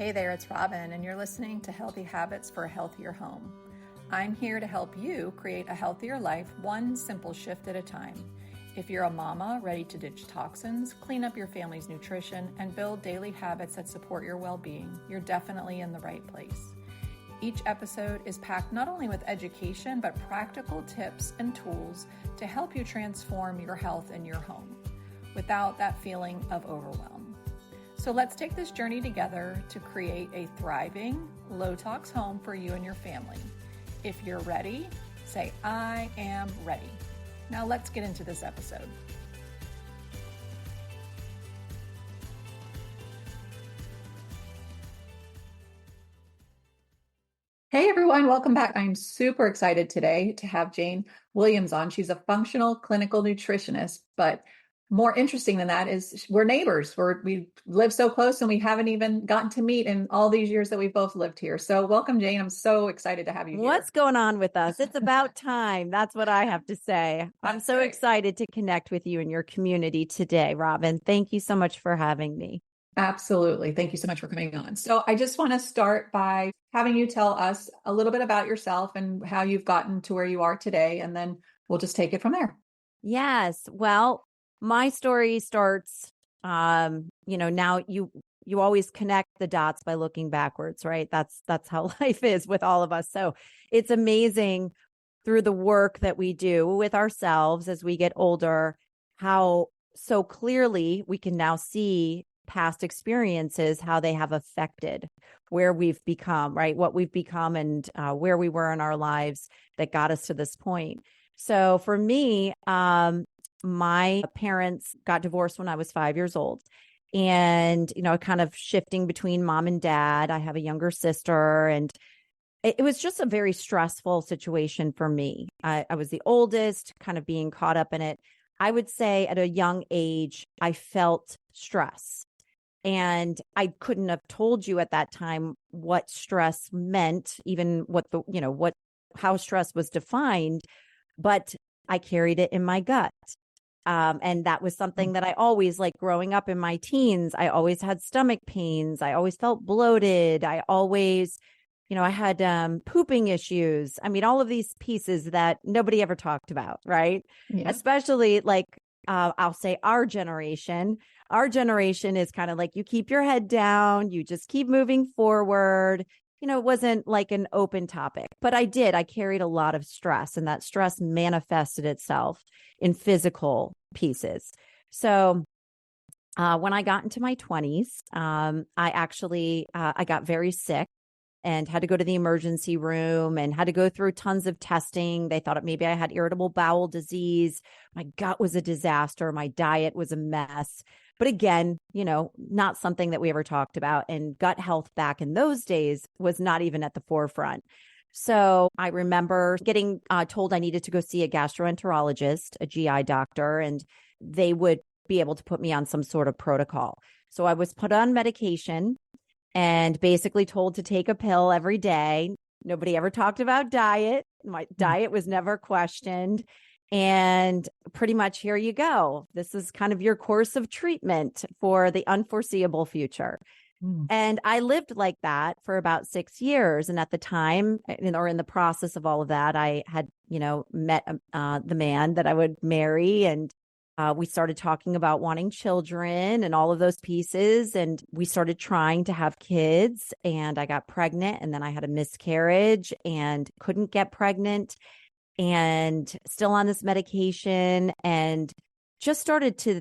Hey there, it's Robin, and you're listening to Healthy Habits for a Healthier Home. I'm here to help you create a healthier life, one simple shift at a time. If you're a mama ready to ditch toxins, clean up your family's nutrition, and build daily habits that support your well-being, you're definitely in the right place. Each episode is packed not only with education, but practical tips and tools to help you transform your health and your home without that feeling of overwhelm. So let's take this journey together to create a thriving, low-tox home for you and your family. If you're ready, say, I am ready. Now let's get into this episode. Hey everyone, welcome back. I'm super excited today to have Jayne Williams on. She's a functional clinical nutritionist, but more interesting than that is we're neighbors. We live so close and we haven't even gotten to meet in all these years that we've both lived here. So welcome, Jayne. I'm so excited to have you here. What's going on with us? It's about time. That's what I have to say. I'm so excited to connect with you and your community today, Robin. Thank you so much for having me. Absolutely. Thank you so much for coming on. So I just want to start by having you tell us a little bit about yourself and how you've gotten to where you are today, and then we'll just take it from there. Yes. Well, my story starts, now you always connect the dots by looking backwards, right? That's how life is with all of us. So it's amazing through the work that we do with ourselves as we get older, how so clearly we can now see past experiences, how they have affected where we've become, right? What we've become and where we were in our lives that got us to this point. So for me, my parents got divorced when I was 5 years old. And, kind of shifting between mom and dad. I have a younger sister, and it was just a very stressful situation for me. I was the oldest, kind of being caught up in it. I would say at a young age, I felt stress. And I couldn't have told you at that time what stress meant, even how stress was defined, but I carried it in my gut. And that was something that I always, like growing up in my teens, I always had stomach pains. I always felt bloated. I always, I had pooping issues. I mean, all of these pieces that nobody ever talked about, right? Yeah. Especially I'll say our generation. Our generation is kind of like, you keep your head down, you just keep moving forward. It wasn't like an open topic, but I carried a lot of stress, and that stress manifested itself in physical pieces. So when I got into my 20s, I got very sick and had to go to the emergency room and had to go through tons of testing. They thought maybe I had irritable bowel disease. My gut was a disaster. My diet was a mess. But again, not something that we ever talked about. And gut health back in those days was not even at the forefront. So I remember getting told I needed to go see a gastroenterologist, a GI doctor, and they would be able to put me on some sort of protocol. So I was put on medication and basically told to take a pill every day. Nobody ever talked about diet. My diet was never questioned. And pretty much here you go. This is kind of your course of treatment for the unforeseeable future. And I lived like that for about 6 years. And at the time, or in the process of all of that, I had, met the man that I would marry. And we started talking about wanting children and all of those pieces. And we started trying to have kids. And I got pregnant. And then I had a miscarriage and couldn't get pregnant. And still on this medication, and just started to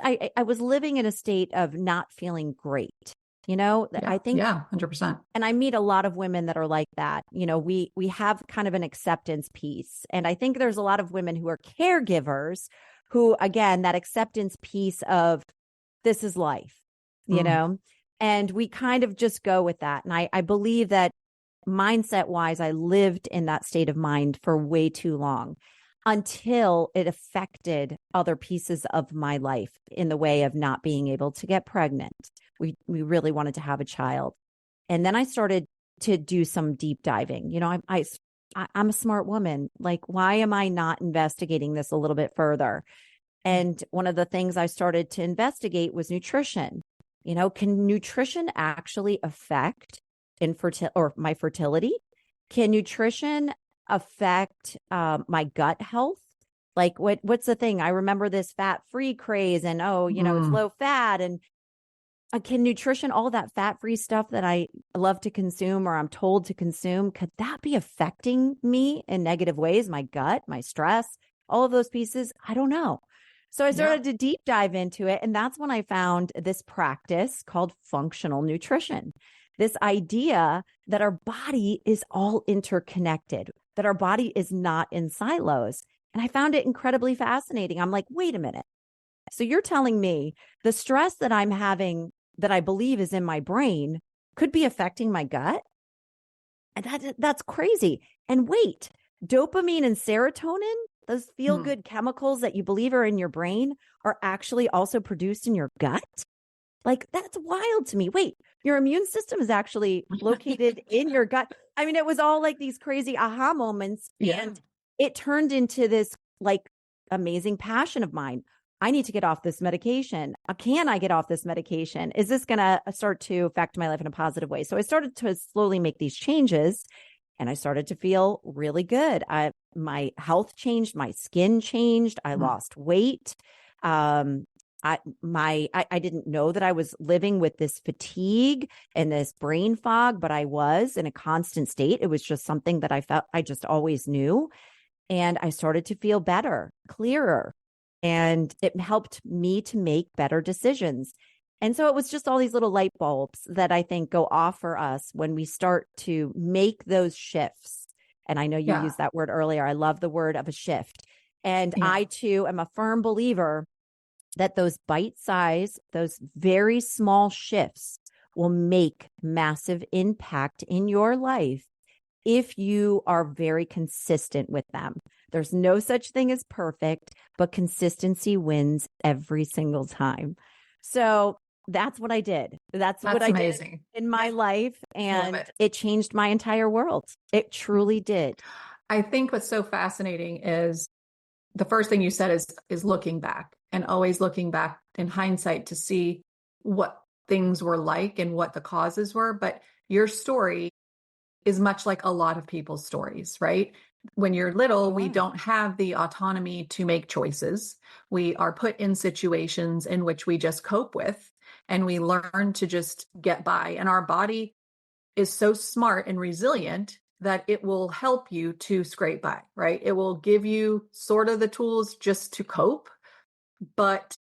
I was living in a state of not feeling great, I think. Yeah, 100%. And I meet a lot of women that are like that. We have kind of an acceptance piece. And I think there's a lot of women who are caregivers who, again, that acceptance piece of this is life, and we kind of just go with that. And I believe that mindset wise, I lived in that state of mind for way too long until it affected other pieces of my life in the way of not being able to get pregnant. We really wanted to have a child. And then I started to do some deep diving. I'm a smart woman. Like, why am I not investigating this a little bit further? And one of the things I started to investigate was nutrition. Can nutrition actually affect infertility or my fertility? Can nutrition affect my gut health? Like what's the thing? I remember this fat-free craze and it's low fat and can nutrition, all that fat-free stuff that I love to consume or I'm told to consume, could that be affecting me in negative ways? My gut, my stress, all of those pieces? I don't know. So I started to deep dive into it. And that's when I found this practice called functional nutrition. This idea that our body is all interconnected, that our body is not in silos. And I found it incredibly fascinating. I'm like, wait a minute. So you're telling me the stress that I'm having that I believe is in my brain could be affecting my gut? And that's crazy. And wait, dopamine and serotonin, those feel-good chemicals that you believe are in your brain, are actually also produced in your gut? Like, that's wild to me. Wait, your immune system is actually located in your gut. I mean, it was all like these crazy aha moments. Yeah. And it turned into this like amazing passion of mine. I need to get off this medication. Can I get off this medication? Is this going to start to affect my life in a positive way? So I started to slowly make these changes and I started to feel really good. My health changed. My skin changed. I lost weight. I didn't know that I was living with this fatigue and this brain fog, but I was in a constant state. It was just something that I felt I just always knew. And I started to feel better, clearer. And it helped me to make better decisions. And so it was just all these little light bulbs that I think go off for us when we start to make those shifts. And I know you used that word earlier. I love the word of a shift. And I too am a firm believer that those bite-size, those very small shifts will make massive impact in your life if you are very consistent with them. There's no such thing as perfect, but consistency wins every single time. So that's what I did. That's what I did in my life. And it changed my entire world. It truly did. I think what's so fascinating is the first thing you said is looking back and always looking back in hindsight to see what things were like and what the causes were. But your story is much like a lot of people's stories, right? When you're little, we don't have the autonomy to make choices. We are put in situations in which we just cope with, and we learn to just get by. And our body is so smart and resilient that it will help you to scrape by, right? It will give you sort of the tools just to cope. But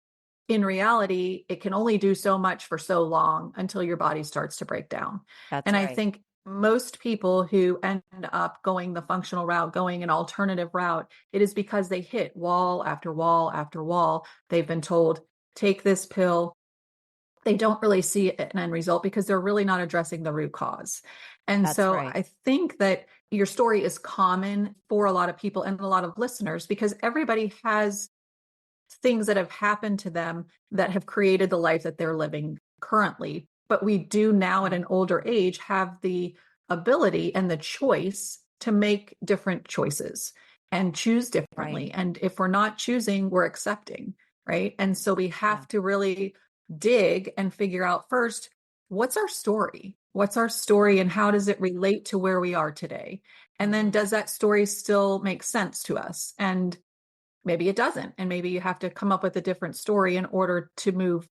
in reality, it can only do so much for so long until your body starts to break down. That's and right. I think most people who end up going the functional route, going an alternative route, it is because they hit wall after wall after wall. They've been told, take this pill. They don't really see an end result because they're really not addressing the root cause. And That's so right. I think that your story is common for a lot of people and a lot of listeners because everybody has things that have happened to them that have created the life that they're living currently. But we do now at an older age have the ability and the choice to make different choices and choose differently. Right. And if we're not choosing, we're accepting, right? And so we have to really dig and figure out first, what's our story? What's our story and how does it relate to where we are today? And then does that story still make sense to us? And maybe it doesn't. And maybe you have to come up with a different story in order to move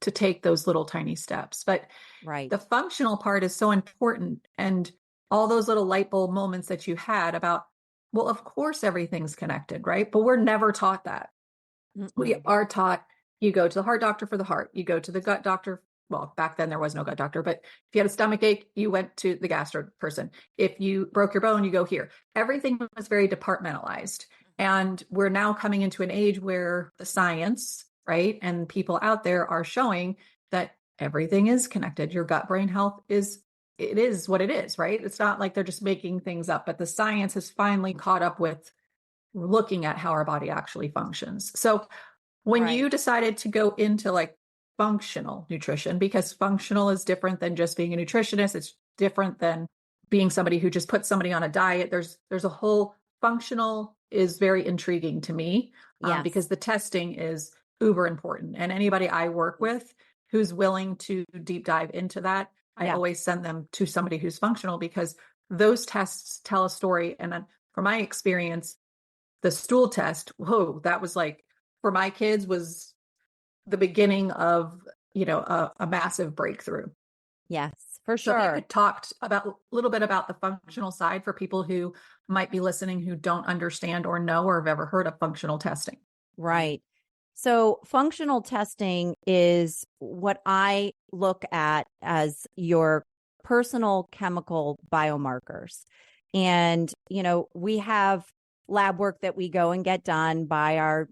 to take those little tiny steps. But the functional part is so important. And all those little light bulb moments that you had about, well, of course, everything's connected, right? But we're never taught that. We are taught you go to the heart doctor for the heart, you go to the gut doctor. Well, back then there was no gut doctor, but if you had a stomach ache, you went to the gastro person. If you broke your bone, you go here. Everything was very departmentalized. And we're now coming into an age where the science, right, and people out there are showing that everything is connected. Your gut brain health is what it is, right? It's not like they're just making things up, but the science has finally caught up with looking at how our body actually functions. So when you decided to go into like functional nutrition, because functional is different than just being a nutritionist, it's different than being somebody who just puts somebody on a diet. There's a whole functional is very intriguing to me because the testing is uber important. And anybody I work with, who's willing to deep dive into that, I Yeah. always send them to somebody who's functional, because those tests tell a story. And then from my experience, the stool test, whoa, that was like, for my kids, was the beginning of, a massive breakthrough. Yes, for So if you sure. could talk about a little bit about the functional side for people who might be listening, who don't understand or know or have ever heard of functional testing. Right. So functional testing is what I look at as your personal chemical biomarkers. And, we have lab work that we go and get done by our,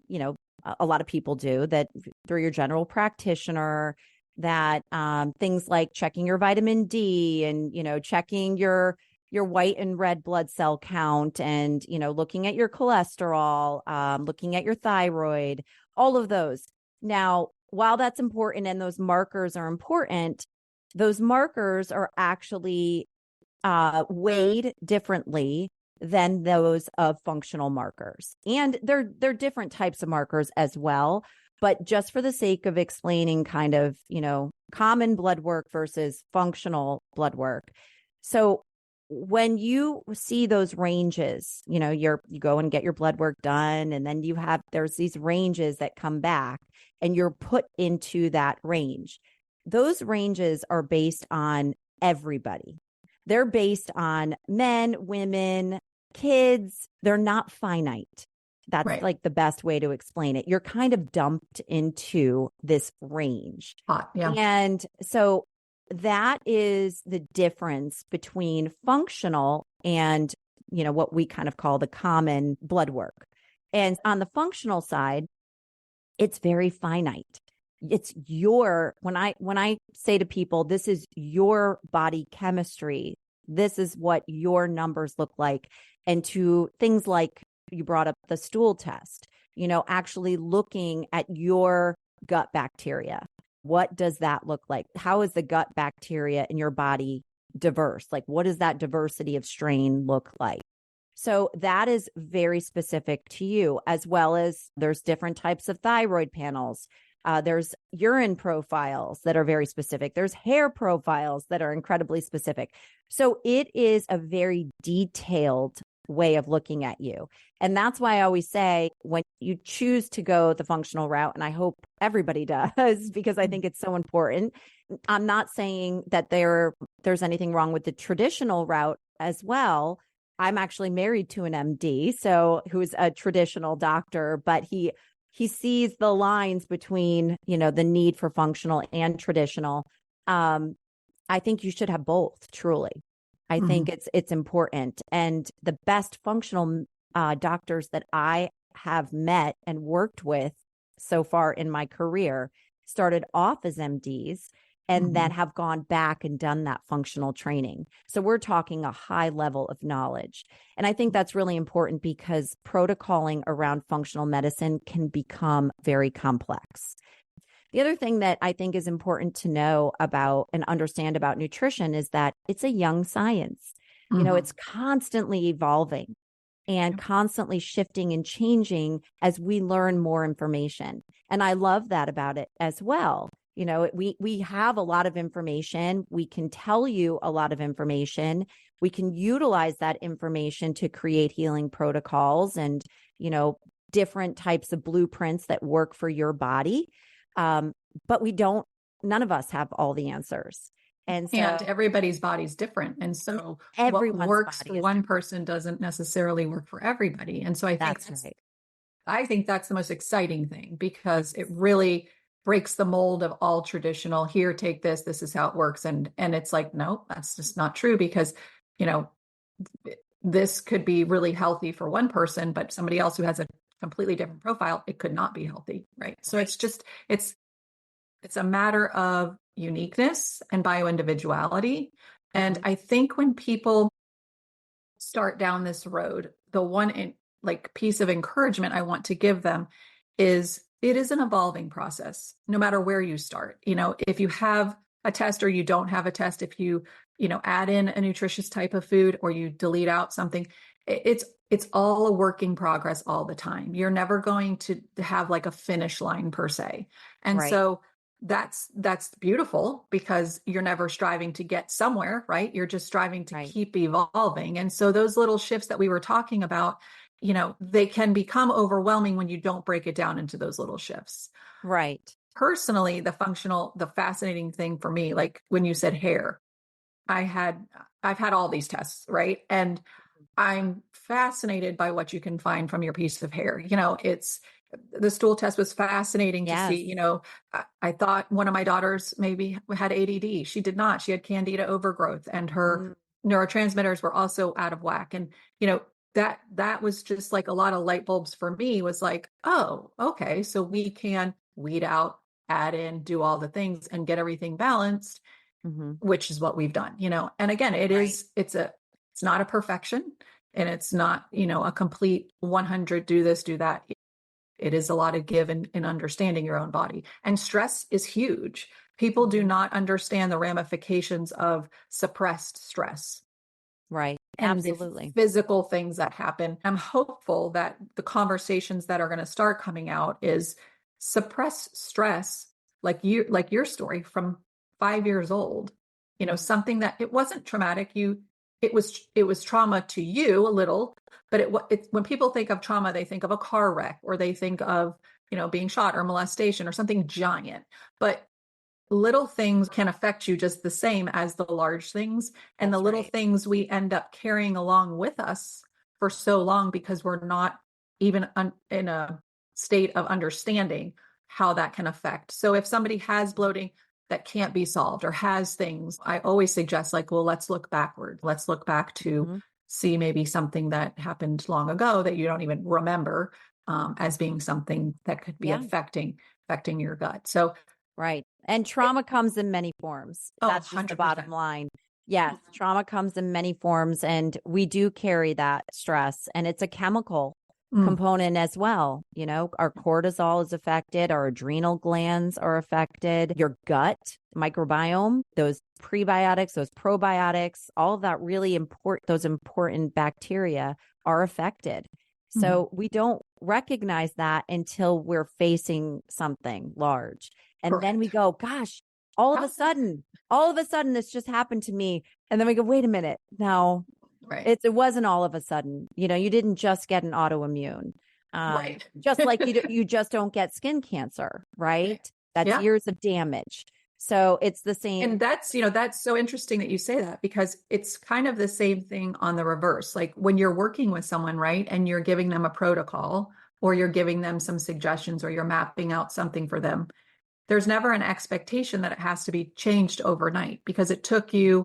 a lot of people do that through your general practitioner, that things like checking your vitamin D and, checking your white and red blood cell count and, looking at your cholesterol, looking at your thyroid, all of those. Now, while that's important and those markers are important, those markers are actually weighed differently than those of functional markers. And they're different types of markers as well. But just for the sake of explaining kind of, common blood work versus functional blood work. So when you see those ranges, you go and get your blood work done, and then there's these ranges that come back and you're put into that range. Those ranges are based on everybody. They're based on men, women, kids. They're not finite. That's Right. like the best way to explain it. You're kind of dumped into this range. Hot. Yeah. And so that is the difference between functional and, what we kind of call the common blood work. And on the functional side, it's very finite. It's when I say to people, this is your body chemistry, this is what your numbers look like. And to things like you brought up the stool test, actually looking at your gut bacteria. What does that look like? How is the gut bacteria in your body diverse? Like, what does that diversity of strain look like? So that is very specific to you, as well as there's different types of thyroid panels. There's urine profiles that are very specific. There's hair profiles that are incredibly specific. So it is a very detailed way of looking at you. And that's why I always say, when you choose to go the functional route, and I hope everybody does, because I think it's so important. I'm not saying that there's anything wrong with the traditional route as well. I'm actually married to an MD, who's a traditional doctor, but he sees the lines between, the need for functional and traditional. I think you should have both, truly. I think it's important. And the best functional doctors that I have met and worked with so far in my career started off as MDs and then have gone back and done that functional training. So we're talking a high level of knowledge. And I think that's really important because protocoling around functional medicine can become very complex. The other thing that I think is important to know about and understand about nutrition is that it's a young science. It's constantly evolving and constantly shifting and changing as we learn more information. And I love that about it as well. We have a lot of information. We can tell you a lot of information. We can utilize that information to create healing protocols and, different types of blueprints that work for your body. But none of us have all the answers. And everybody's body's different. And so what works for one person doesn't necessarily work for everybody. And so I think that's the most exciting thing, because it really breaks the mold of all traditional. Here, take this. This is how it works. And it's like, no, that's just not true, because, this could be really healthy for one person, but somebody else who has a completely different profile, it could not be healthy. Right. So it's a matter of uniqueness and bioindividuality. And I think when people start down this road, the one piece of encouragement I want to give them is it is an evolving process, no matter where you start. If you have a test or you don't have a test, if you add in a nutritious type of food or you delete out something, it's all a work in progress all the time. You're never going to have like a finish line per se. And so that's beautiful because you're never striving to get somewhere, right? You're just striving to Right. keep evolving. And so those little shifts that we were talking about, they can become overwhelming when you don't break it down into those little shifts. Right. Personally, the fascinating thing for me, like when you said hair, I've had all these tests, right? And I'm fascinated by what you can find from your piece of hair. It's the stool test was fascinating to Yes. see. I thought one of my daughters maybe had ADD. She did not. She had candida overgrowth, and her Mm, neurotransmitters were also out of whack. And that was just like a lot of light bulbs for me. Was like, oh, okay, so we can weed out, add in, do all the things, and get everything balanced, mm-hmm. which is what we've done. And again, Right. it's not a perfection, and it's not, a complete 100 do this, do that. It is a lot of give in understanding your own body. And stress is huge. People do Mm-hmm. not understand the ramifications of suppressed stress Right. and the Absolutely. physical things that happen. I'm hopeful that the conversations that are going to start coming out is suppress stress, like your story from 5 years old, something that it wasn't traumatic. It was trauma to you a little, but when people think of trauma, they think of a car wreck, or they think of, being shot or molestation or something giant. But little things can affect you just the same as the large things. And the That's little right. things we end up carrying along with us for so long because we're not even in a state of understanding how that can affect. So if somebody has bloating that can't be solved or has things, I always suggest, like, well, let's look backward. Let's look back to Mm-hmm. see maybe something that happened long ago that you don't even remember, as being something that could be Yeah. affecting your gut. So Right. And trauma comes in many forms. oh, That's just the bottom 100%. line. Yes, trauma comes in many forms, and we do carry that stress, and it's a chemical Mm, component as well. Our cortisol is affected, our adrenal glands are affected, your gut microbiome, those prebiotics, those probiotics, all of that really those important bacteria are affected. mhm. So we don't recognize that until we're facing something large. And then we Correct. go, gosh, all of a How's that? sudden, this just happened to me. And then we go, wait a minute. No, Right. it wasn't all of a sudden. You didn't just get an autoimmune. Right. Just like you just don't get skin cancer, right? That's Yeah. years of damage. So it's the same. And that's so interesting that you say that, because it's kind of the same thing on the reverse. Like when you're working with someone, right, and you're giving them a protocol, or you're giving them some suggestions, or you're mapping out something for them, there's never an expectation that it has to be changed overnight, because it took you,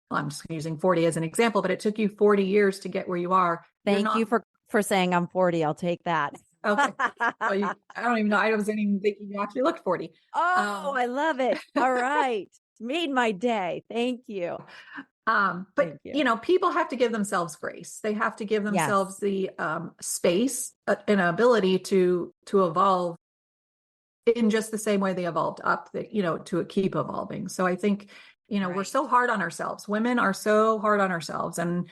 well, I'm just using 40 as an example, but it took you 40 years to get where you are. You're Thank you not for saying I'm 40. I'll take that. okay. Well, I don't even know. I wasn't even thinking you actually looked 40. Oh, Um, I love it. All right. Made my day. Thank you. but Thank you. people have to give themselves grace. They have to give themselves Yes. the space, and ability to evolve in just the same way they evolved up, that to keep evolving. So I think we're Right. so hard on ourselves. Women are so hard on ourselves, and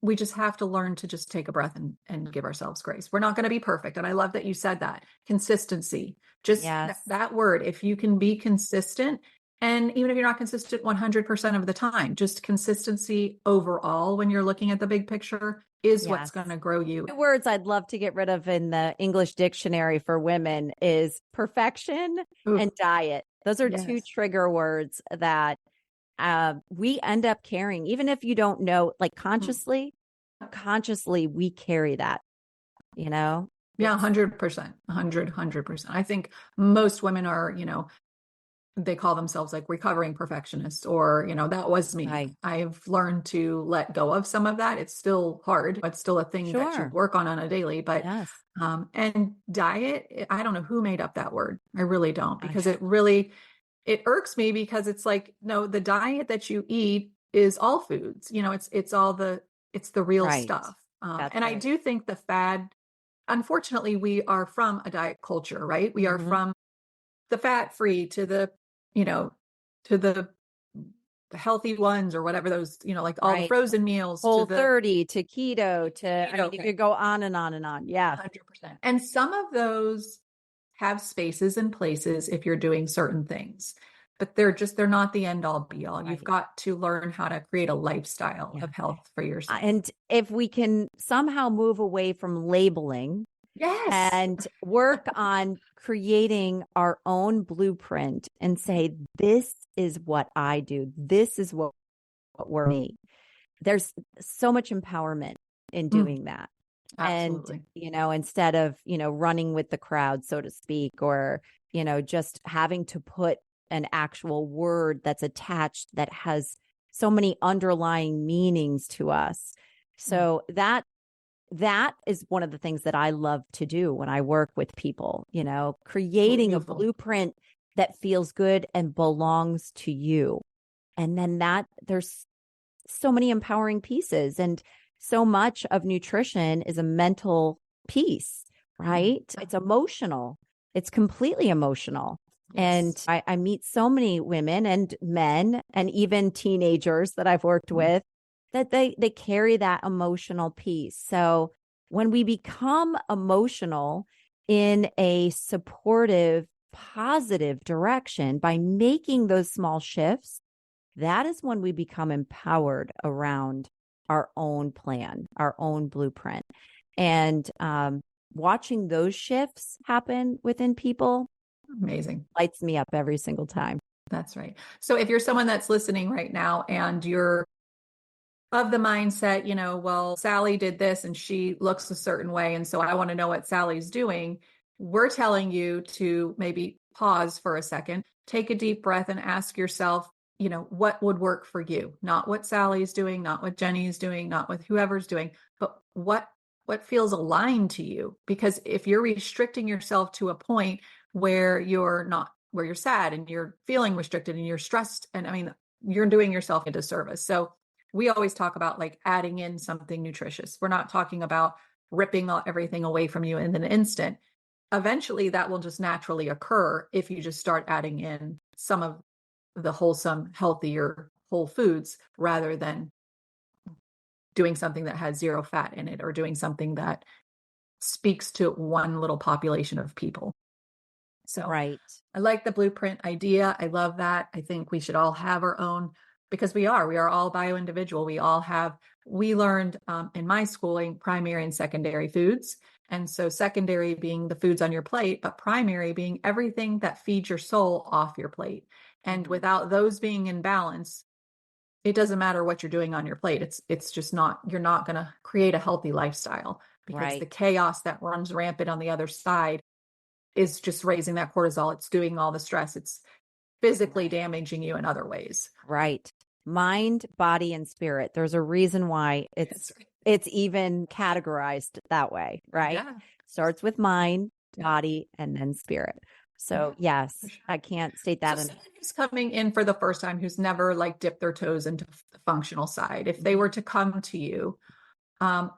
we just have to learn to just take a breath and give ourselves grace. We're not going to be perfect. And I love that you said that. Consistency, just Yes. that word. If you can be consistent, and even if you're not consistent 100% of the time, just consistency overall, when you're looking at the big picture, is what's Yes. going to grow you. The words I'd love to get rid of in the English dictionary for women is perfection Ooh, and diet. Those are two yes. trigger words that we end up carrying, even if you don't know, like consciously, we carry that, Yeah, it's 100%, 100%. I think most women are, they call themselves like recovering perfectionists, or, that was me. right. I've learned to let go of some of that. It's still hard. It's still a thing that you Sure. work on a daily, but, Yes. and diet, I don't know who made up that word. I really don't, I, because it irks me, because it's like, no, the diet that you eat is all foods, it's the real right. stuff. That's And I right. do think the fad, unfortunately, we are from a diet culture, right? We are Mhm. from the fat free to the, you know, to the healthy ones, or whatever those, like all the Right. frozen meals, to Whole the 30 to keto to, I mean, keto, you right? could go on and on and on. Yes. 100%. And some of those have spaces and places if you're doing certain things, but they're not the end all be all. You've Right. got to learn how to create a lifestyle Yeah. of health for yourself. And if we can somehow move away from labeling Yes. and work on creating our own blueprint and say, this is what I do, this is what we're me. There's so much empowerment in doing that. Absolutely. And, instead of, running with the crowd, so to speak, or, just having to put an actual word that's attached that has so many underlying meanings to us. So that is one of the things that I love to do when I work with people, creating Beautiful. a blueprint that feels good and belongs to you. And then there's so many empowering pieces, and so much of nutrition is a mental piece, right? It's emotional. It's completely emotional. Yes. And I meet so many women and men and even teenagers that I've worked with that they carry that emotional piece. So when we become emotional in a supportive, positive direction by making those small shifts, that is when we become empowered around our own plan, our own blueprint. And watching those shifts happen within people Amazing. lights me up every single time. That's right. So if you're someone that's listening right now and you're of the mindset, well, Sally did this and she looks a certain way, and so I want to know what Sally's doing, we're telling you to maybe pause for a second, take a deep breath, and ask yourself, what would work for you? Not what Sally's doing, not what Jenny's doing, not what whoever's doing, but what feels aligned to you. Because if you're restricting yourself to a point where you're sad and you're feeling restricted and you're stressed, and I mean, you're doing yourself a disservice. So we always talk about like adding in something nutritious. We're not talking about ripping everything away from you in an instant. Eventually that will just naturally occur if you just start adding in some of the wholesome, healthier whole foods rather than doing something that has zero fat in it or doing something that speaks to one little population of people. So Right. I like the blueprint idea. I love that. I think we should all have our own, because we are all bio-individual. We learned in my schooling, primary and secondary foods. And so secondary being the foods on your plate, but primary being everything that feeds your soul off your plate. And without those being in balance, it doesn't matter what you're doing on your plate. It's just you're not going to create a healthy lifestyle, because the chaos that runs rampant on the other side is just raising that cortisol. It's doing all the stress. It's physically damaging you in other ways. Right. Mind, body, and spirit. There's a reason why it's even categorized that way, right? Yeah. Starts with mind, body, and then spirit. So yes, for sure. I can't state that. So someone who's coming in for the first time, who's never like dipped their toes into the functional side, if they were to come to you,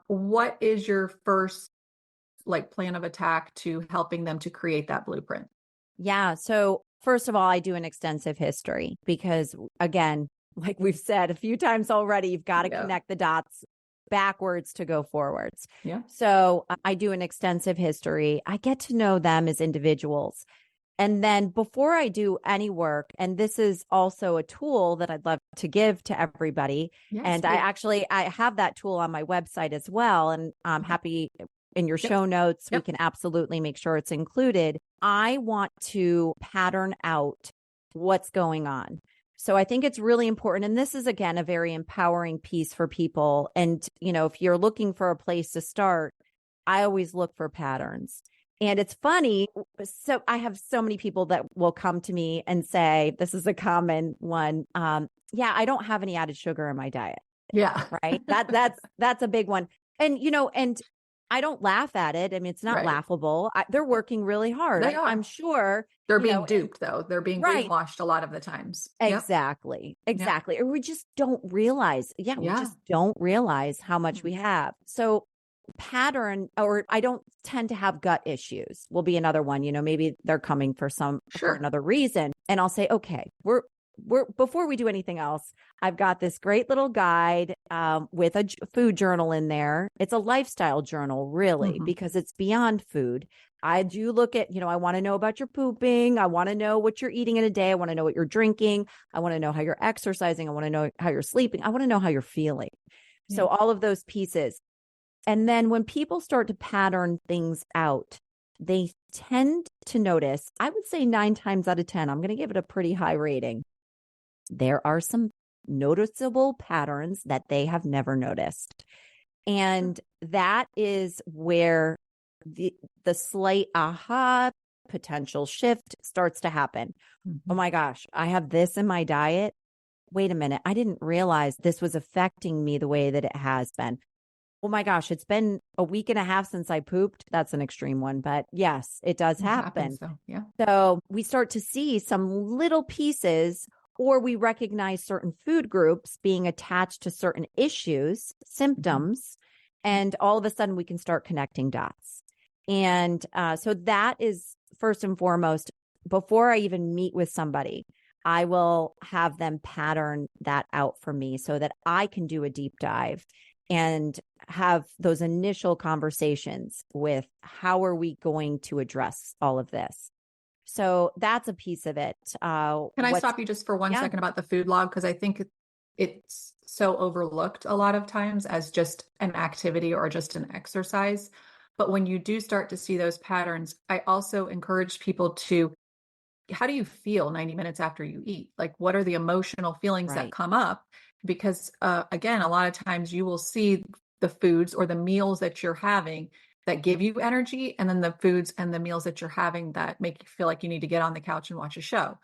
what is your first like plan of attack to helping them to create that blueprint? Yeah. So first of all, I do an extensive history because, again, like we've said a few times already, you've got to connect the dots backwards to go forwards. Yeah. So I do an extensive history. I get to know them as individuals. And then before I do any work, and this is also a tool that I'd love to give to everybody. Yes, and I have that tool on my website as well. And I'm happy in your show notes, we can absolutely make sure it's included. I want to pattern out what's going on. So I think it's really important. And this is, again, a very empowering piece for people. And, if you're looking for a place to start, I always look for patterns. And it's funny. So I have so many people that will come to me and say, this is a common one. I don't have any added sugar in my diet. Yeah. Right. That's a big one. And, and I don't laugh at it. I mean, it's not laughable. They're working really hard. They are. I'm sure they're being duped, though. They're being brainwashed a lot of the times. Exactly. Or we just don't realize. We just don't realize how much we have. So pattern, or I don't tend to have gut issues will be another one. Maybe they're coming for another reason. And I'll say, okay, before we do anything else, I've got this great little guide with a food journal in there. It's a lifestyle journal, really, because it's beyond food. I do look at, I want to know about your pooping. I want to know what you're eating in a day. I want to know what you're drinking. I want to know how you're exercising. I want to know how you're sleeping. I want to know how you're feeling. Yeah. So all of those pieces. And then when people start to pattern things out, they tend to notice, I would say 9 times out of 10, I'm going to give it a pretty high rating. There are some noticeable patterns that they have never noticed. And that is where the slight aha potential shift starts to happen. Oh my gosh, I have this in my diet. Wait a minute. I didn't realize this was affecting me the way that it has been. Oh my gosh, it's been a week and a half since I pooped. That's an extreme one, but yes, it does happen. Yeah. So we start to see some little pieces, or we recognize certain food groups being attached to certain issues, symptoms, and all of a sudden we can start connecting dots. And so that is first and foremost, before I even meet with somebody, I will have them pattern that out for me so that I can do a deep dive and have those initial conversations with how are we going to address all of this. So that's a piece of it. Can I stop you just for one second about the food log? Because I think it's so overlooked a lot of times as just an activity or just an exercise. But when you do start to see those patterns, I also encourage people to, how do you feel 90 minutes after you eat? Like, what are the emotional feelings that come up? Because again, a lot of times you will see the foods or the meals that you're having that give you energy, and then the foods and the meals that you're having that make you feel like you need to get on the couch and watch a show.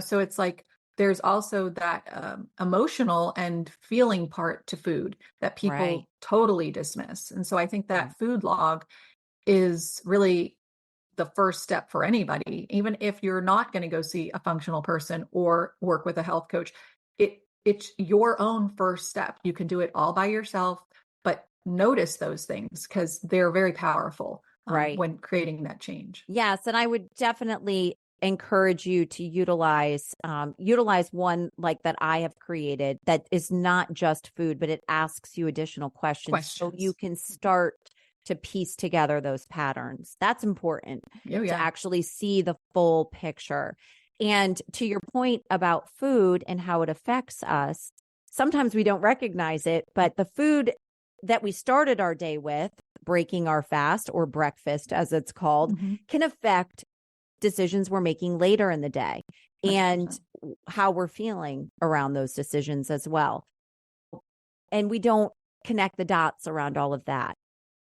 So it's like there's also that emotional and feeling part to food that people totally dismiss. And so I think that food log is really the first step for anybody, even if you're not going to go see a functional person or work with a health coach. It's your own first step. You can do it all by yourself, but notice those things because they're very powerful when creating that change. Yes. And I would definitely encourage you to utilize one like that I have created that is not just food, but it asks you additional questions. So you can start to piece together those patterns. That's important to actually see the full picture. And to your point about food and how it affects us, sometimes we don't recognize it, but the food that we started our day with, breaking our fast or breakfast as it's called, can affect decisions we're making later in the day 100%. And how we're feeling around those decisions as well. And we don't connect the dots around all of that.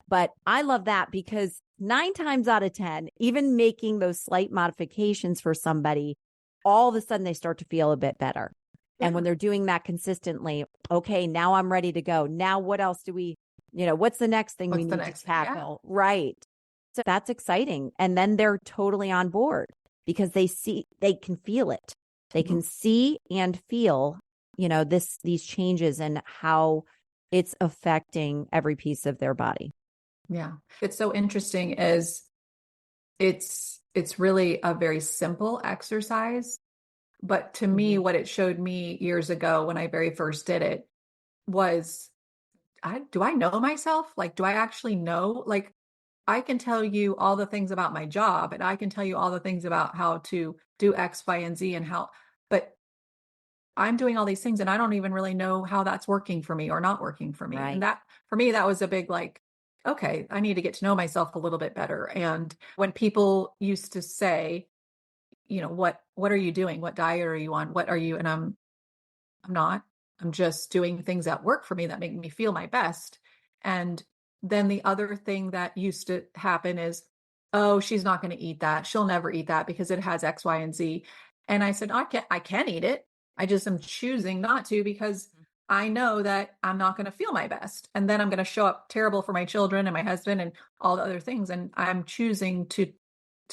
But I love that because 9 times out of 10, even making those slight modifications for somebody, all of a sudden they start to feel a bit better. Yeah. And when they're doing that consistently, okay, now I'm ready to go. Now what else do we, what's the next thing we need to tackle? Yeah. Right. So that's exciting. And then they're totally on board because they can feel it. They can see and feel, these changes and how it's affecting every piece of their body. Yeah. It's so interesting as it's really a very simple exercise. But to me, what it showed me years ago when I very first did it was, do I know myself? Like, do I actually know? Like, I can tell you all the things about my job and I can tell you all the things about how to do X, Y, and Z but I'm doing all these things and I don't even really know how that's working for me or not working for me. Right. And that, for me, that was a big, okay, I need to get to know myself a little bit better. And when people used to say, what are you doing? What diet are you on? What are you? And I'm not. I'm just doing things that work for me that make me feel my best. And then the other thing that used to happen is, oh, she's not going to eat that. She'll never eat that because it has X, Y, and Z. And I said, I can eat it. I just am choosing not to because I know that I'm not going to feel my best. And then I'm going to show up terrible for my children and my husband and all the other things. And I'm choosing to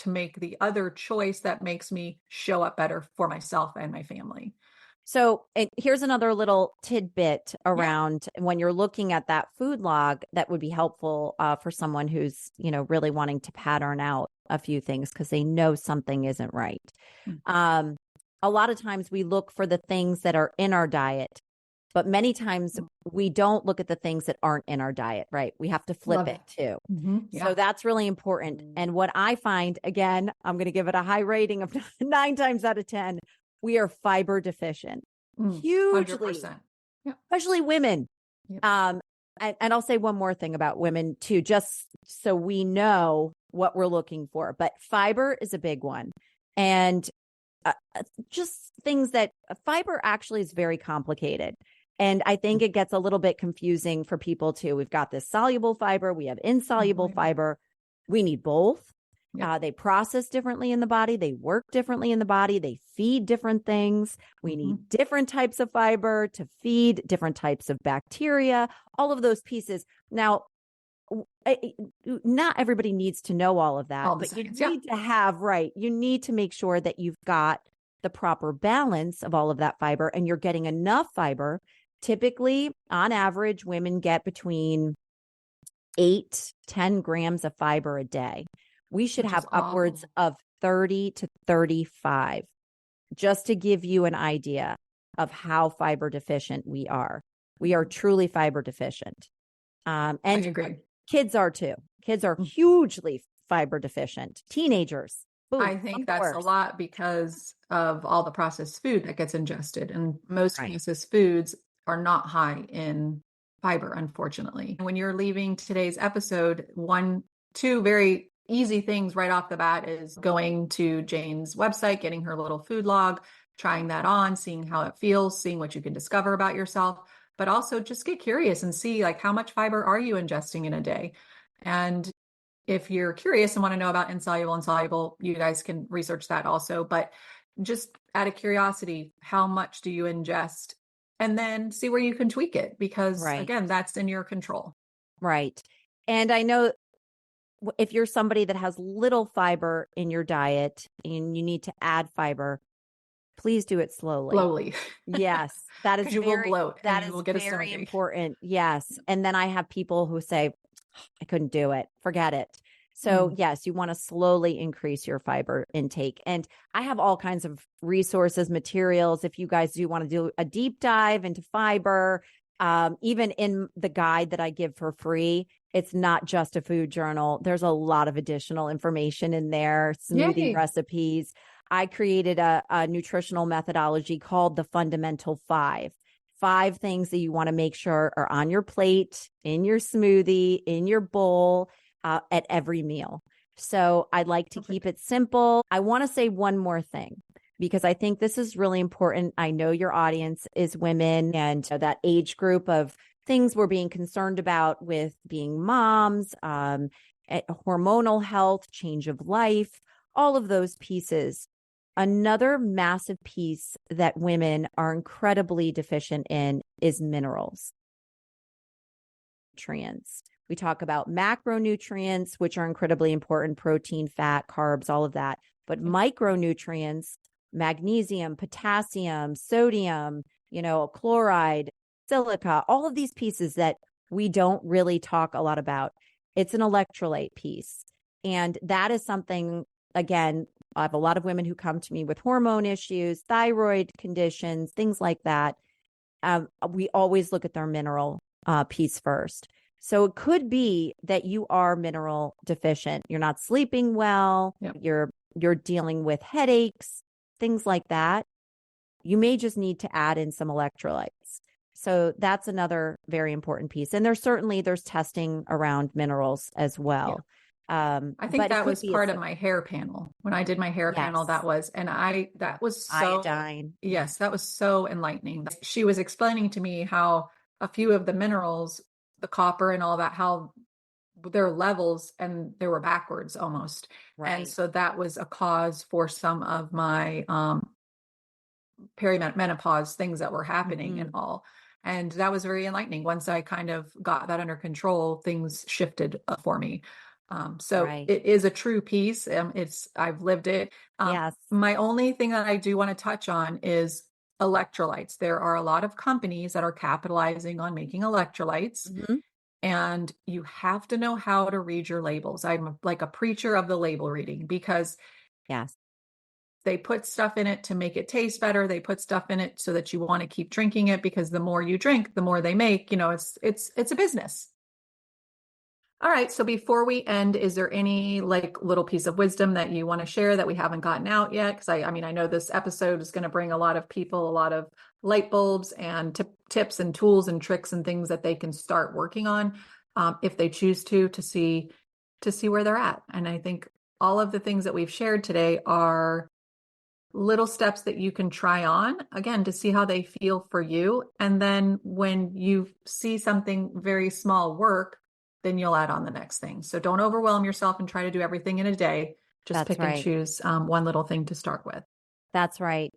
make the other choice that makes me show up better for myself and my family. So here's another little tidbit around when you're looking at that food log that would be helpful for someone who's, really wanting to pattern out a few things because they know something isn't right. a lot of times we look for the things that are in our diet, but many times we don't look at the things that aren't in our diet, right? We have to flip Love it too. Yeah. So that's really important. And what I find, again, I'm going to give it a high rating of 9 times out of 10, we are fiber deficient. Hugely, 100%. Yeah. especially women. Yep. And I'll say one more thing about women too, just so we know what we're looking for. But fiber is a big one. And just things that fiber actually is very complicated. And I think it gets a little bit confusing for people too. We've got this soluble fiber, we have insoluble fiber. We need both. Yep. They process differently in the body. They work differently in the body. They feed different things. We need different types of fiber to feed different types of bacteria, all of those pieces. Now, not everybody needs to know all of that, but you need to have, you need to make sure that you've got the proper balance of all of that fiber and you're getting enough fiber. Typically, on average, women get between 8-10 grams of fiber a day. We should have upwards of 30 to 35, just to give you an idea of how fiber deficient we are. We are truly fiber deficient. And I agree. Kids are too. Kids are hugely fiber deficient. Teenagers. Boom, I think that's a lot because of all the processed food that gets ingested. And most processed foods are not high in fiber, unfortunately. When you're leaving today's episode, 2 very easy things right off the bat is going to Jayne's website, getting her little food log, trying that on, seeing how it feels, seeing what you can discover about yourself, but also just get curious and see like how much fiber are you ingesting in a day. And if you're curious and want to know about insoluble and soluble, you guys can research that also. But just out of curiosity, how much do you ingest? And then see where you can tweak it because, again, that's in your control. Right. And I know if you're somebody that has little fiber in your diet and you need to add fiber, please do it slowly. Yes, that is you will bloat. That and you is will get very a important. Yes. And then I have people who say, I couldn't do it. Forget it. So yes, you want to slowly increase your fiber intake. And I have all kinds of resources, materials. If you guys do want to do a deep dive into fiber, even in the guide that I give for free, it's not just a food journal. There's a lot of additional information in there, smoothie recipes. I created a nutritional methodology called the Fundamental 5. 5 things that you want to make sure are on your plate, in your smoothie, in your bowl, at every meal. So I'd like to keep it simple. I want to say one more thing, because I think this is really important. I know your audience is women and that age group of things we're being concerned about with being moms, hormonal health, change of life, all of those pieces. Another massive piece that women are incredibly deficient in is minerals. Nutrients. We talk about macronutrients, which are incredibly important, protein, fat, carbs, all of that. But micronutrients, magnesium, potassium, sodium, chloride, silica, all of these pieces that we don't really talk a lot about. It's an electrolyte piece. And that is something, again, I have a lot of women who come to me with hormone issues, thyroid conditions, things like that. We always look at their mineral piece first. So it could be that you are mineral deficient. You're not sleeping well. You're dealing with headaches, things like that. You may just need to add in some electrolytes. So that's another very important piece. And there's testing around minerals as well. I think that was part of my hair panel. When I did my hair panel, that was so iodine. Yes, that was so enlightening. She was explaining to me how a few of the minerals, the copper and all that, how their levels and they were backwards almost. And so that was a cause for some of my perimenopause things that were happening and all. And that was very enlightening. Once I kind of got that under control, things shifted for me. So it is a true piece. I've lived it. My only thing that I do want to touch on is electrolytes. There are a lot of companies that are capitalizing on making electrolytes, and you have to know how to read your labels. I'm like a preacher of the label reading because they put stuff in it to make it taste better. They put stuff in it so that you want to keep drinking it, because the more you drink, the more they make. It's a business. All right. So before we end, is there any like little piece of wisdom that you want to share that we haven't gotten out yet? Because I mean, I know this episode is going to bring a lot of people a lot of light bulbs and tips and tools and tricks and things that they can start working on, if they choose to see where they're at. And I think all of the things that we've shared today are little steps that you can try on, again, to see how they feel for you. And then when you see something very small work, then you'll add on the next thing. So don't overwhelm yourself and try to do everything in a day. Just That's pick and choose one little thing to start with. That's right.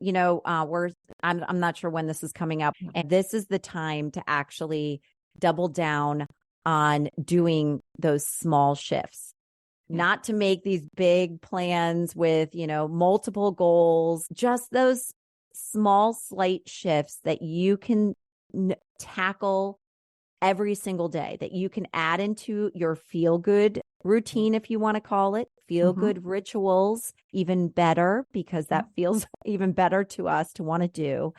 I'm not sure when this is coming up, and this is the time to actually double down on doing those small shifts. Not to make these big plans with, multiple goals, just those small, slight shifts that you can tackle every single day, that you can add into your feel-good routine, if you want to call it, feel-good rituals, even better, because that feels even better to us to want to do.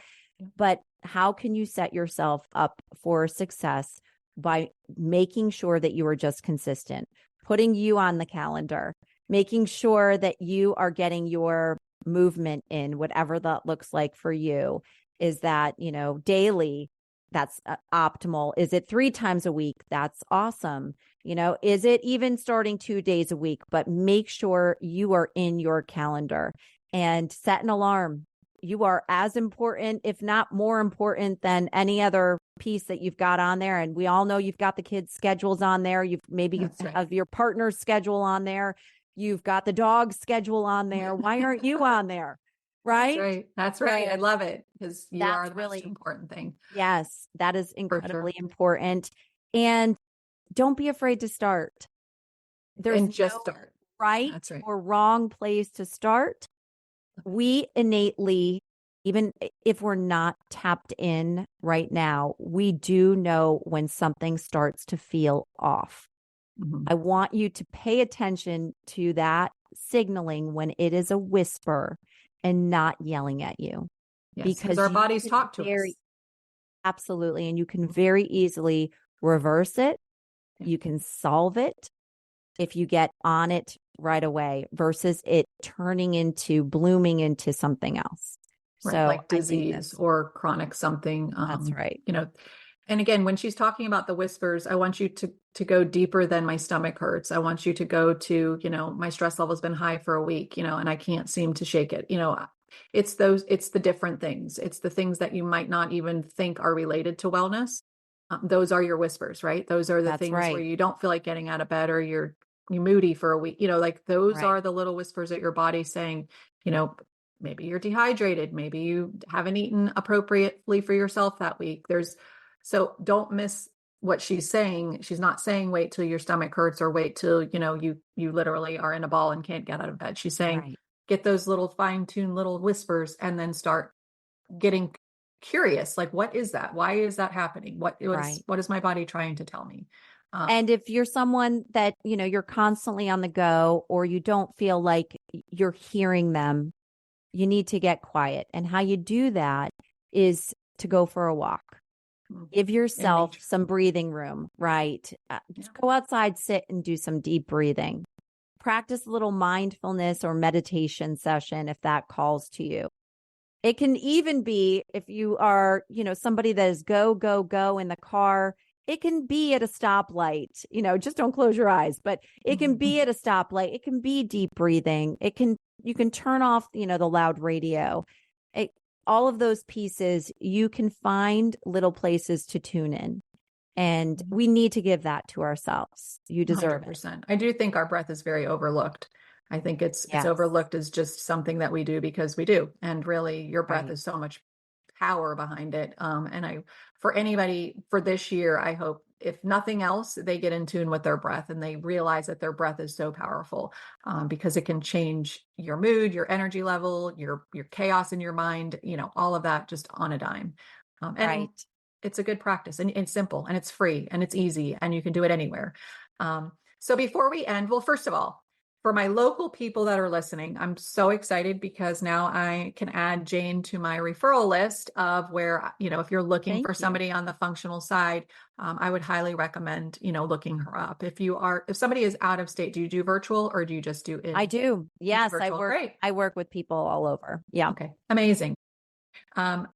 But how can you set yourself up for success by making sure that you are just consistent, putting you on the calendar, making sure that you are getting your movement in, whatever that looks like for you? Is that, daily? That's optimal. Is it 3 times a week? That's awesome. Is it even starting 2 days a week? But make sure you are in your calendar and set an alarm. You are as important, if not more important, than any other piece that you've got on there. And we all know you've got the kids' schedules on there. You've maybe have your partner's schedule on there. You've got the dog's schedule on there. Why aren't you on there? Right? That's right. I love it, because you are the most important thing. Yes, that is incredibly important. And don't be afraid to start. There's just start. Right or wrong place to start. We innately, even if we're not tapped in right now, we do know when something starts to feel off. I want you to pay attention to that signaling when it is a whisper and not yelling at you. Yes, because our bodies talk to us. Absolutely. And you can very easily reverse it. You can solve it if you get on it right away versus it blooming into something else. Right, so like disease or chronic something. That's right. And again, when she's talking about the whispers, I want you to go deeper than my stomach hurts. I want you to go to, my stress level's been high for a week, and I can't seem to shake it. It's the different things. It's the things that you might not even think are related to wellness. Those are your whispers, right? Those are the things where you don't feel like getting out of bed, or you're moody for a week, like those are the little whispers at your body saying, maybe you're dehydrated. Maybe you haven't eaten appropriately for yourself that week. So don't miss what she's saying. She's not saying wait till your stomach hurts or wait till, you literally are in a ball and can't get out of bed. She's saying, get those little fine-tuned little whispers and then start getting curious. Like, what is that? Why is that happening? What is my body trying to tell me? And if you're someone that, you're constantly on the go, or you don't feel like you're hearing them, you need to get quiet. And how you do that is to go for a walk. Give yourself some breathing room, right? Just go outside, sit and do some deep breathing. Practice a little mindfulness or meditation session if that calls to you. It can even be if you are, somebody that is go, go, go in the car. It can be at a stoplight, just don't close your eyes, but it can be at a stoplight. It can be deep breathing. You can turn off, the loud radio. All of those pieces, you can find little places to tune in. And we need to give that to ourselves. You deserve 100%. It. I do think our breath is very overlooked. I think it's overlooked as just something that we do because we do. And really, your breath is so much power behind it. For anybody for this year, I hope, if nothing else, they get in tune with their breath and they realize that their breath is so powerful, because it can change your mood, your energy level, your chaos in your mind, all of that just on a dime. And it's a good practice, and it's simple and it's free and it's easy and you can do it anywhere. So before we end, well, first of all, for my local people that are listening, I'm so excited because now I can add Jayne to my referral list of where, if you're looking Thank for you. somebody on the functional side, I would highly recommend, looking her up. If somebody is out of state, do you do virtual or do you just do in? I do. Yes, I virtual? work. Great. I work with people all over. Yeah. Okay. Amazing. Don't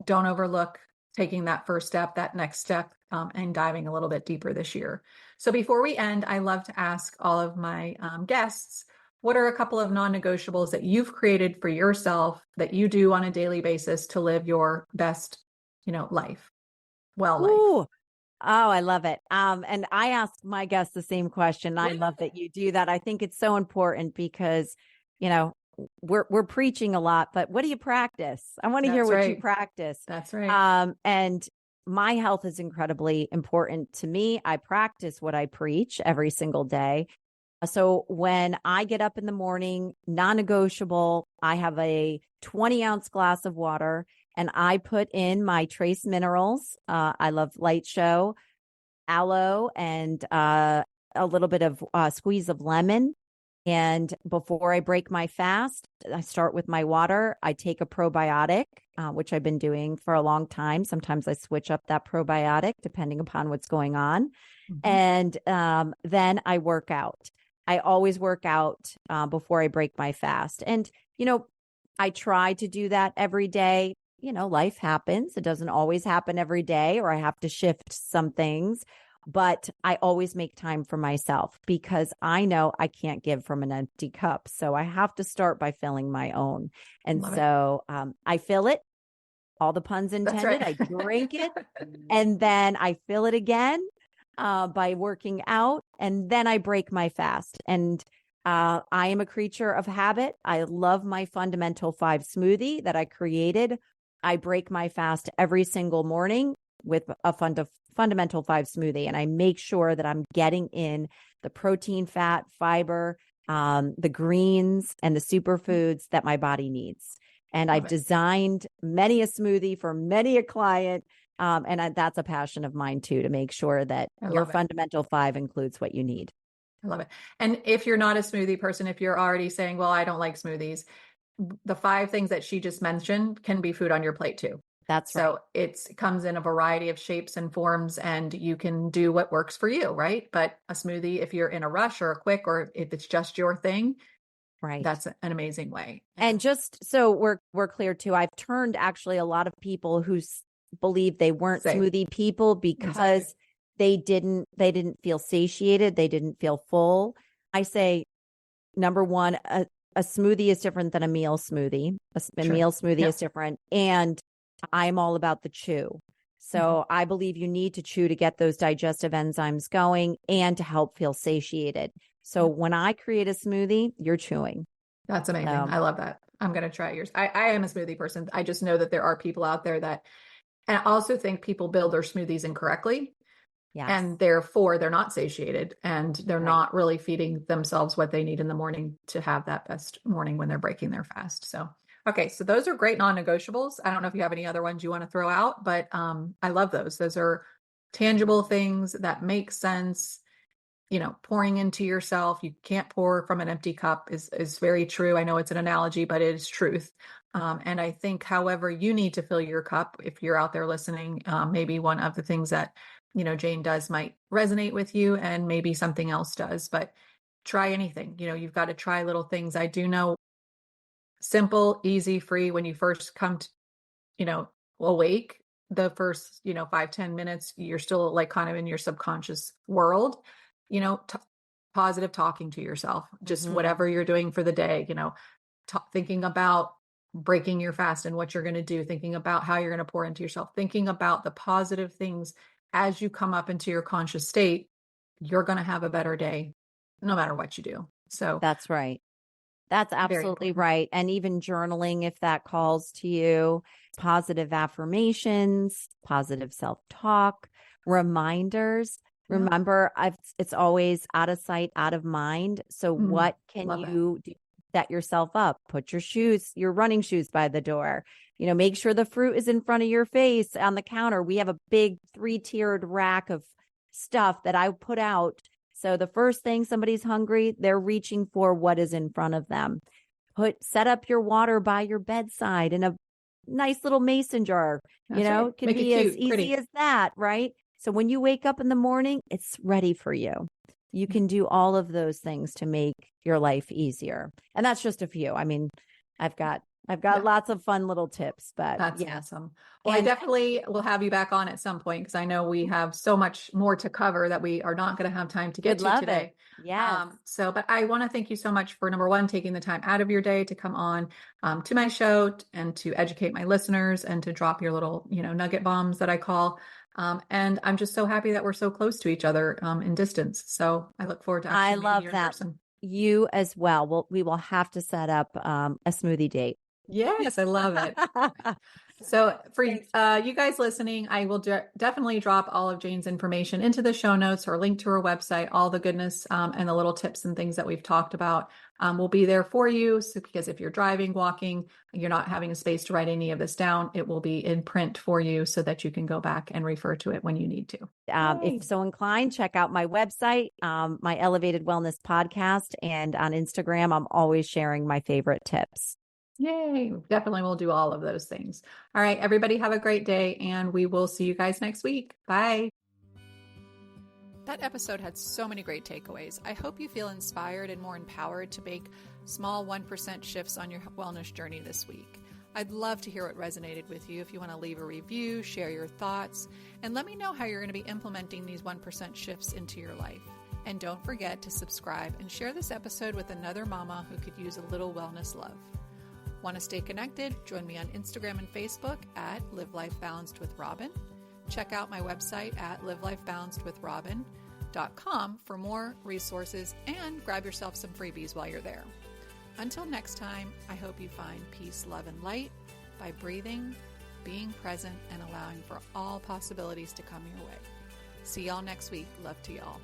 overlook taking that first step, that next step, and diving a little bit deeper this year. So before we end, I love to ask all of my guests, what are a couple of non-negotiables that you've created for yourself that you do on a daily basis to live your best, life? Life. Ooh. Oh, I love it. And I ask my guests the same question. I love that you do that. I think it's so important because, we're preaching a lot, but what do you practice? I want to hear what you practice. That's right. And my health is incredibly important to me. I practice what I preach every single day. So when I get up in the morning, non-negotiable, I have a 20-ounce glass of water and I put in my trace minerals. I love Light Show, aloe, and a little bit of squeeze of lemon. And before I break my fast, I start with my water. I take a probiotic, which I've been doing for a long time. Sometimes I switch up that probiotic depending upon what's going on. Mm-hmm. And then I work out. I always work out before I break my fast. And, I try to do that every day. Life happens. It doesn't always happen every day, or I have to shift some things. But I always make time for myself because I know I can't give from an empty cup. So I have to start by filling my own. And I fill it, all the puns intended. Right. I drink it and then I fill it again by working out. And then I break my fast. And I am a creature of habit. I love my Fundamental 5 smoothie that I created. I break my fast every single morning with a Fundamental 5 smoothie. And I make sure that I'm getting in the protein, fat, fiber, the greens, and the superfoods that my body needs. And I've designed many a smoothie for many a client. That's a passion of mine too, to make sure that your Fundamental 5 includes what you need. I love it. And if you're not a smoothie person, if you're already saying, well, I don't like smoothies, the 5 things that she just mentioned can be food on your plate too. That's right. So it comes in a variety of shapes and forms, and you can do what works for you, right? But a smoothie, if you're in a rush or a quick, or if it's just your thing, right, that's an amazing way. And just so we're clear too, I've turned actually a lot of people who believe they weren't smoothie people because they didn't feel satiated, they didn't feel full. I say, number one, a smoothie is different than a meal smoothie. A meal smoothie is different, and I'm all about the chew. So I believe you need to chew to get those digestive enzymes going and to help feel satiated. So when I create a smoothie, you're chewing. That's amazing. I love that. I'm going to try yours. I am a smoothie person. I just know that there are people out there and I also think people build their smoothies incorrectly. Yes. And therefore they're not satiated and they're not really feeding themselves what they need in the morning to have that best morning when they're breaking their fast. So, okay. So those are great non-negotiables. I don't know if you have any other ones you want to throw out, but I love those. Those are tangible things that make sense. Pouring into yourself, you can't pour from an empty cup is very true. I know it's an analogy, but it is truth. And I think however you need to fill your cup, if you're out there listening, maybe one of the things that, Jayne does might resonate with you and maybe something else does, but try anything. You've got to try little things. I do know simple, easy, free when you first come to, awake, the first, 5-10 minutes, you're still like kind of in your subconscious world, positive talking to yourself, just whatever you're doing for the day, thinking about breaking your fast and what you're going to do, thinking about how you're going to pour into yourself, thinking about the positive things as you come up into your conscious state, you're going to have a better day no matter what you do. So that's right. That's absolutely right. And even journaling, if that calls to you, positive affirmations, positive self-talk, reminders. Remember, it's always out of sight, out of mind. So what can you do to set yourself up? Put your running shoes by the door. Make sure the fruit is in front of your face on the counter. We have a big 3-tiered rack of stuff that I put out So the first thing somebody's hungry, they're reaching for what is in front of them. Set up your water by your bedside in a nice little mason jar. That's right. It could Make it be as cute, easy pretty. as that, right? So when you wake up in the morning, it's ready for you. You can do all of those things to make your life easier. And that's just a few. I mean, I've got lots of fun little tips, but That's yeah. awesome. Well, I definitely will have you back on at some point because I know we have so much more to cover that we are not going to have time to get Would to love today. it. Yes. But I want to thank you so much for number one, taking the time out of your day to come on to my show and to educate my listeners and to drop your little, nugget bombs that I call. And I'm just so happy that we're so close to each other in distance. So I look forward to I actually meeting love you in that. person. You as well. We will have to set up a smoothie date. Yes, I love it. So for you guys listening, I will definitely drop all of Jayne's information into the show notes or link to her website. All the goodness and the little tips and things that we've talked about will be there for you. So because if you're driving, walking, you're not having a space to write any of this down, it will be in print for you so that you can go back and refer to it when you need to. If so inclined, check out my website, my Elevated Wellness podcast, and on Instagram, I'm always sharing my favorite tips. Yay. Definitely will do all of those things. All right, everybody have a great day and we will see you guys next week. Bye. That episode had so many great takeaways. I hope you feel inspired and more empowered to make small 1% shifts on your wellness journey this week. I'd love to hear what resonated with you. If you want to leave a review, share your thoughts, and let me know how you're going to be implementing these 1% shifts into your life. And don't forget to subscribe and share this episode with another mama who could use a little wellness love. Want to stay connected? Join me on Instagram and Facebook at Live Life Balanced with Robin. Check out my website at livelifebalancedwithrobin.com for more resources and grab yourself some freebies while you're there. Until next time, I hope you find peace, love, and light by breathing, being present, and allowing for all possibilities to come your way. See y'all next week. Love to y'all.